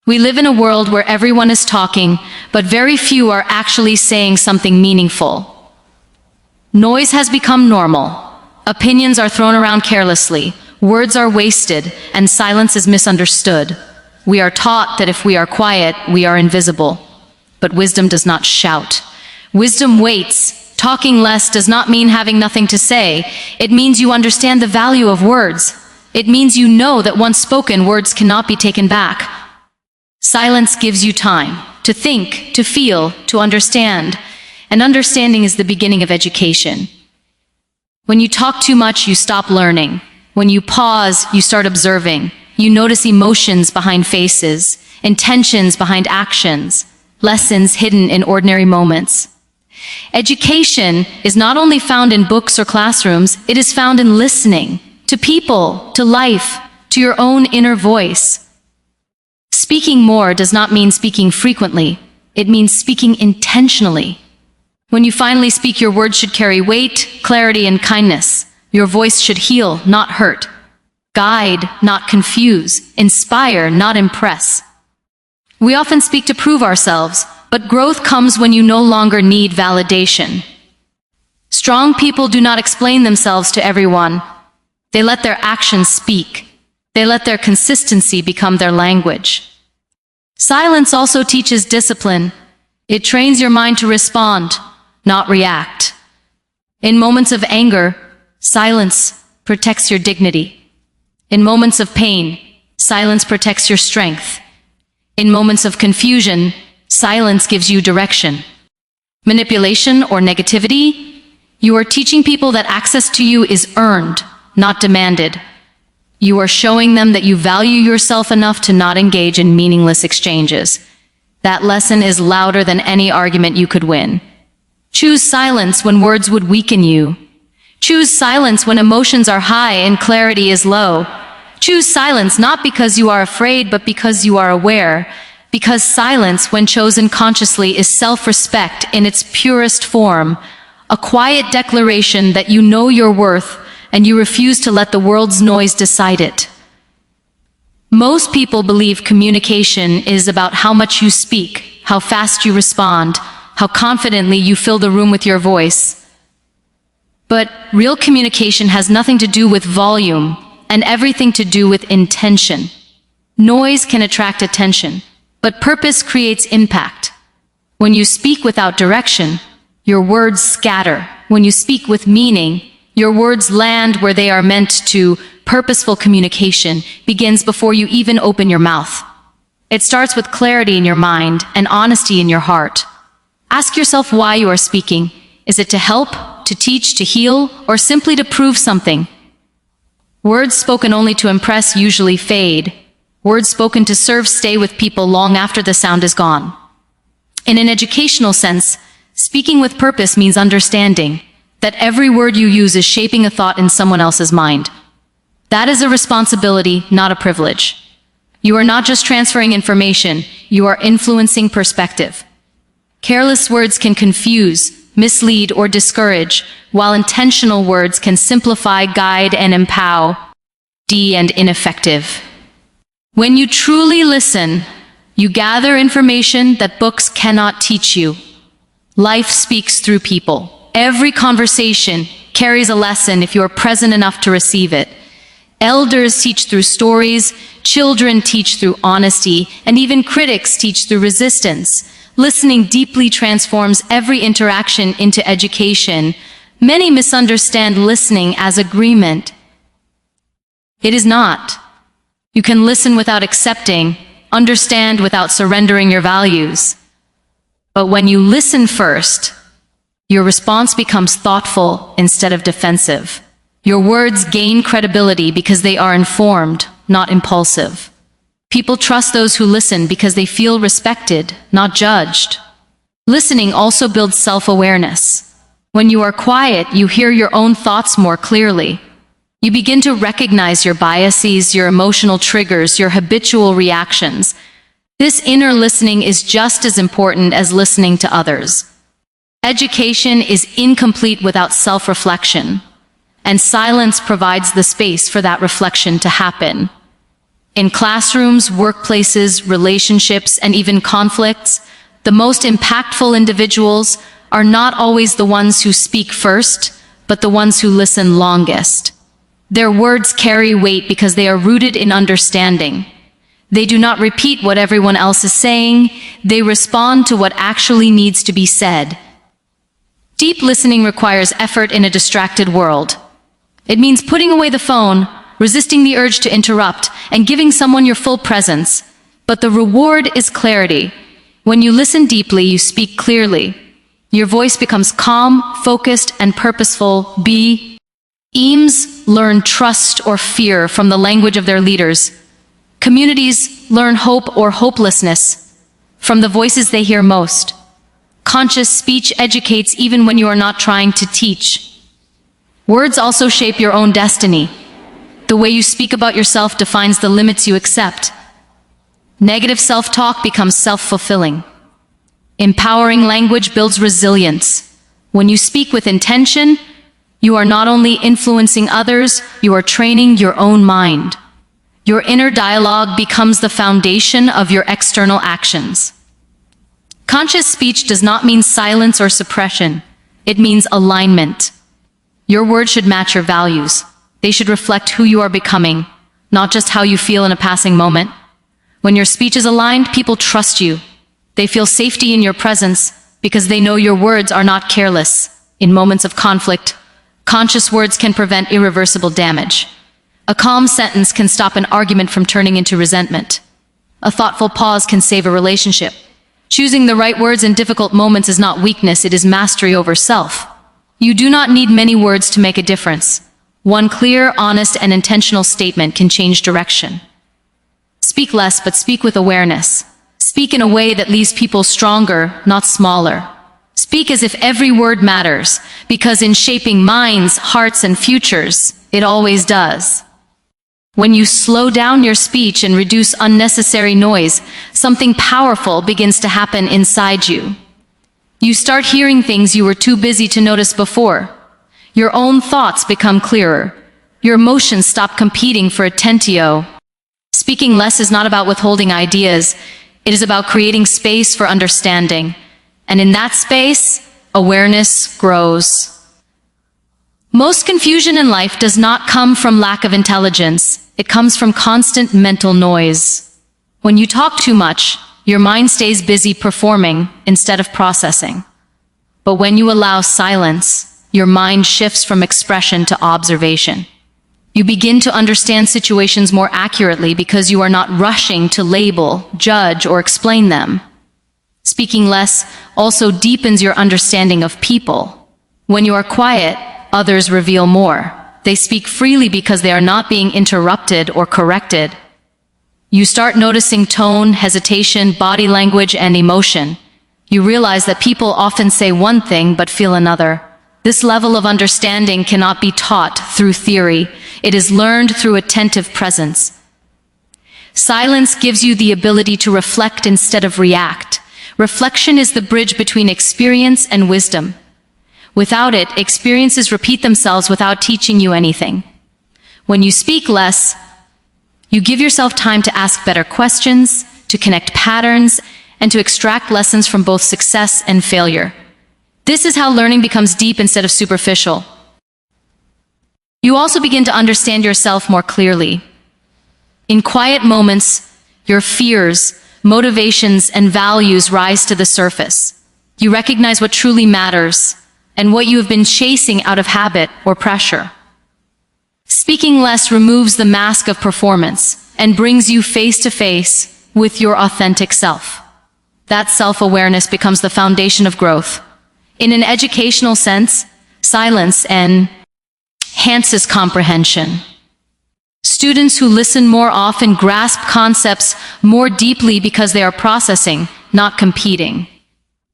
We live in a world where everyone is talking, but very few are actually saying something meaningful. Noise has become normal. Opinions are thrown around carelessly, words are wasted, and silence is misunderstood. We are taught that if we are quiet, we are invisible. But wisdom does not shout. Wisdom waits. Talking less does not mean having nothing to say. It means you understand the value of words. It means you know that once spoken, words cannot be taken back. Silence gives you time to think, to feel, to understand. And understanding is the beginning of education. When you talk too much, you stop learning. When you pause, you start observing. You notice emotions behind faces, intentions behind actions, lessons hidden in ordinary moments. Education is not only found in books or classrooms, it is found in listening to people, to life, to your own inner voice. Speaking more does not mean speaking frequently. It means speaking intentionally. When you finally speak, your words should carry weight, clarity, and kindness. Your voice should heal, not hurt. Guide, not confuse. Inspire, not impress. We often speak to prove ourselves, but growth comes when you no longer need validation. Strong people do not explain themselves to everyone. They let their actions speak. They let their consistency become their language. Silence also teaches discipline. It trains your mind to respond, not react. In moments of anger, silence protects your dignity. In moments of pain, silence protects your strength. In moments of confusion, silence gives you direction. Manipulation or negativity? You are teaching people that access to you is earned, not demanded. You are showing them that you value yourself enough to not engage in meaningless exchanges. That lesson is louder than any argument you could win. Choose silence when words would weaken you. Choose silence when emotions are high and clarity is low. Choose silence not because you are afraid, but because you are aware. Because silence, when chosen consciously, is self-respect in its purest form. A quiet declaration that you know your worth and you refuse to let the world's noise decide it. Most people believe communication is about how much you speak, how fast you respond, how confidently you fill the room with your voice. But real communication has nothing to do with volume and everything to do with intention. Noise can attract attention, but purpose creates impact. When you speak without direction, your words scatter. When you speak with meaning, your words land where they are meant to. Purposeful communication begins before you even open your mouth. It starts with clarity in your mind and honesty in your heart. Ask yourself why you are speaking. Is it to help, to teach, to heal, or simply to prove something? Words spoken only to impress usually fade. Words spoken to serve stay with people long after the sound is gone. In an educational sense, speaking with purpose means understanding that every word you use is shaping a thought in someone else's mind. That is a responsibility, not a privilege. You are not just transferring information, you are influencing perspective. Careless words can confuse, mislead, or discourage, while intentional words can simplify, guide, and empower. And ineffective. When you truly listen, you gather information that books cannot teach you. Life speaks through people. Every conversation carries a lesson if you are present enough to receive it. Elders teach through stories, children teach through honesty, and even critics teach through resistance. Listening deeply transforms every interaction into education. Many misunderstand listening as agreement. It is not. You can listen without accepting, understand without surrendering your values. But when you listen first, your response becomes thoughtful instead of defensive. Your words gain credibility because they are informed, not impulsive. People trust those who listen because they feel respected, not judged. Listening also builds self-awareness. When you are quiet, you hear your own thoughts more clearly. You begin to recognize your biases, your emotional triggers, your habitual reactions. This inner listening is just as important as listening to others. Education is incomplete without self-reflection, and silence provides the space for that reflection to happen. In classrooms, workplaces, relationships, and even conflicts, the most impactful individuals are not always the ones who speak first, but the ones who listen longest. Their words carry weight because they are rooted in understanding. They do not repeat what everyone else is saying, they respond to what actually needs to be said. Deep listening requires effort in a distracted world. It means putting away the phone, resisting the urge to interrupt, and giving someone your full presence. But the reward is clarity. When you listen deeply, you speak clearly. Your voice becomes calm, focused, and purposeful. Teams learn trust or fear from the language of their leaders. Communities learn hope or hopelessness from the voices they hear most. Conscious speech educates even when you are not trying to teach. Words also shape your own destiny. The way you speak about yourself defines the limits you accept. Negative self-talk becomes self-fulfilling. Empowering language builds resilience. When you speak with intention, you are not only influencing others, you are training your own mind. Your inner dialogue becomes the foundation of your external actions. Conscious speech does not mean silence or suppression. It means alignment. Your words should match your values. They should reflect who you are becoming, not just how you feel in a passing moment. When your speech is aligned, people trust you. They feel safety in your presence because they know your words are not careless. In moments of conflict, conscious words can prevent irreversible damage. A calm sentence can stop an argument from turning into resentment. A thoughtful pause can save a relationship. Choosing the right words in difficult moments is not weakness, it is mastery over self. You do not need many words to make a difference. One clear, honest, and intentional statement can change direction. Speak less, but speak with awareness. Speak in a way that leaves people stronger, not smaller. Speak as if every word matters, because in shaping minds, hearts, and futures, it always does. When you slow down your speech and reduce unnecessary noise, something powerful begins to happen inside you. You start hearing things you were too busy to notice before. Your own thoughts become clearer. Your emotions stop competing for attention. Speaking less is not about withholding ideas. It is about creating space for understanding. And in that space, awareness grows. Most confusion in life does not come from lack of intelligence. It comes from constant mental noise. When you talk too much, your mind stays busy performing instead of processing. But when you allow silence, your mind shifts from expression to observation. You begin to understand situations more accurately because you are not rushing to label, judge, or explain them. Speaking less also deepens your understanding of people. When you are quiet, others reveal more. They speak freely because they are not being interrupted or corrected. You start noticing tone, hesitation, body language, and emotion. You realize that people often say one thing but feel another. This level of understanding cannot be taught through theory. It is learned through attentive presence. Silence gives you the ability to reflect instead of react. Reflection is the bridge between experience and wisdom. Without it, experiences repeat themselves without teaching you anything. When you speak less, you give yourself time to ask better questions, to connect patterns, and to extract lessons from both success and failure. This is how learning becomes deep instead of superficial. You also begin to understand yourself more clearly. In quiet moments, your fears, motivations, and values rise to the surface. You recognize what truly matters and what you have been chasing out of habit or pressure. Speaking less removes the mask of performance and brings you face to face with your authentic self. That self-awareness becomes the foundation of growth. In an educational sense, silence enhances comprehension. Students who listen more often grasp concepts more deeply because they are processing, not competing.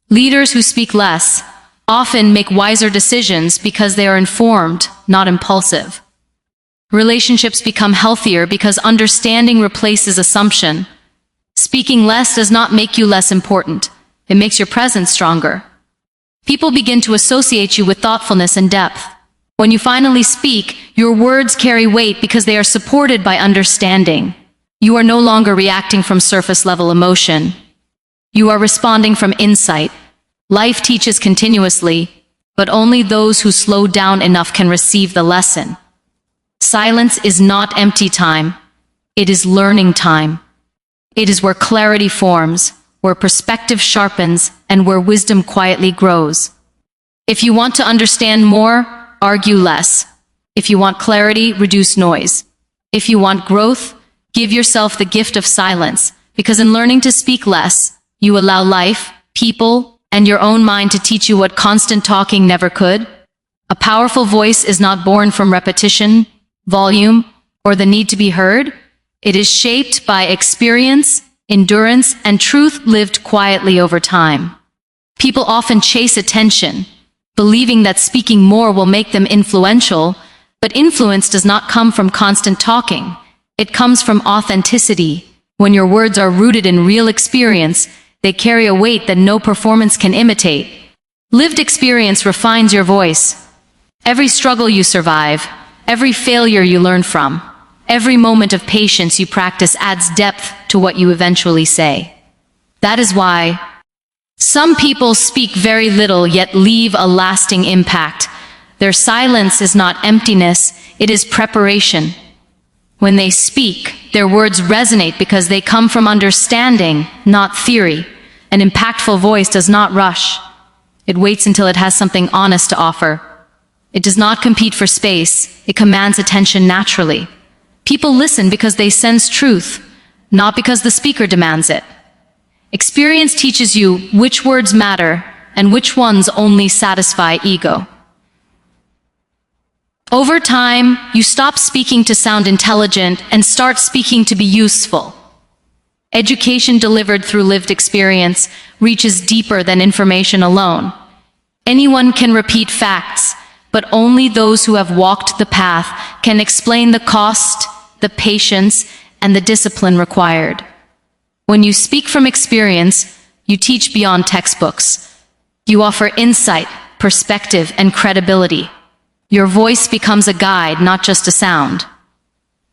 Leaders who speak less often make wiser decisions because they are informed, not impulsive. Relationships become healthier because understanding replaces assumption. Speaking less does not make you less important. It makes your presence stronger. People begin to associate you with thoughtfulness and depth. When you finally speak, your words carry weight because they are supported by understanding. You are no longer reacting from surface-level emotion. You are responding from insight. Life teaches continuously, but only those who slow down enough can receive the lesson. Silence is not empty time. It is learning time. It is where clarity forms, where perspective sharpens, and where wisdom quietly grows. If you want to understand more, argue less. If you want clarity, reduce noise. If you want growth, give yourself the gift of silence, because in learning to speak less, you allow life, people, and your own mind to teach you what constant talking never could. A powerful voice is not born from repetition, volume, or the need to be heard. It is shaped by experience, endurance, and truth lived quietly over time. People often chase attention, believing that speaking more will make them influential, but influence does not come from constant talking. It comes from authenticity. When your words are rooted in real experience, they carry a weight that no performance can imitate. Lived experience refines your voice. Every struggle you survive, every failure you learn from, every moment of patience you practice adds depth to what you eventually say. That is why some people speak very little yet leave a lasting impact. Their silence is not emptiness, it is preparation. When they speak, their words resonate because they come from understanding, not theory. An impactful voice does not rush. It waits until it has something honest to offer. It does not compete for space, it commands attention naturally. People listen because they sense truth, not because the speaker demands it. Experience teaches you which words matter and which ones only satisfy ego. Over time, you stop speaking to sound intelligent and start speaking to be useful. Education delivered through lived experience reaches deeper than information alone. Anyone can repeat facts, but only those who have walked the path can explain the cost, the patience, and the discipline required. When you speak from experience, you teach beyond textbooks. You offer insight, perspective, and credibility. Your voice becomes a guide, not just a sound.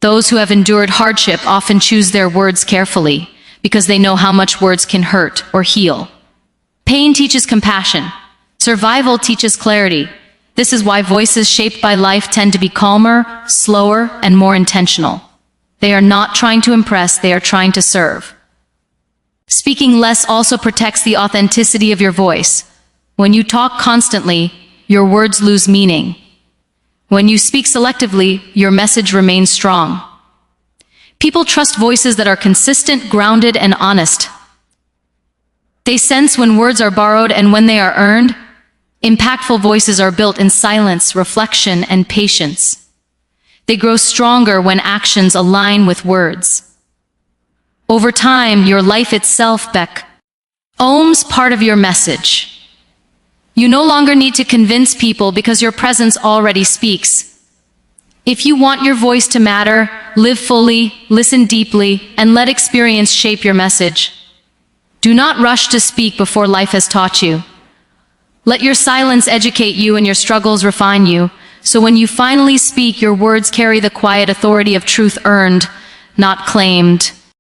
Those who have endured hardship often choose their words carefully because they know how much words can hurt or heal. Pain teaches compassion. Survival teaches clarity. This is why voices shaped by life tend to be calmer, slower, and more intentional. They are not trying to impress, they are trying to serve. Speaking less also protects the authenticity of your voice. When you talk constantly, your words lose meaning. When you speak selectively, your message remains strong. People trust voices that are consistent, grounded, and honest. They sense when words are borrowed and when they are earned. Impactful voices are built in silence, reflection, and patience. They grow stronger when actions align with words. Over time, your life itself becomes part of your message. You no longer need to convince people because your presence already speaks. If you want your voice to matter, live fully, listen deeply, and let experience shape your message. Do not rush to speak before life has taught you. Let your silence educate you and your struggles refine you, so when you finally speak, your words carry the quiet authority of truth earned, not claimed.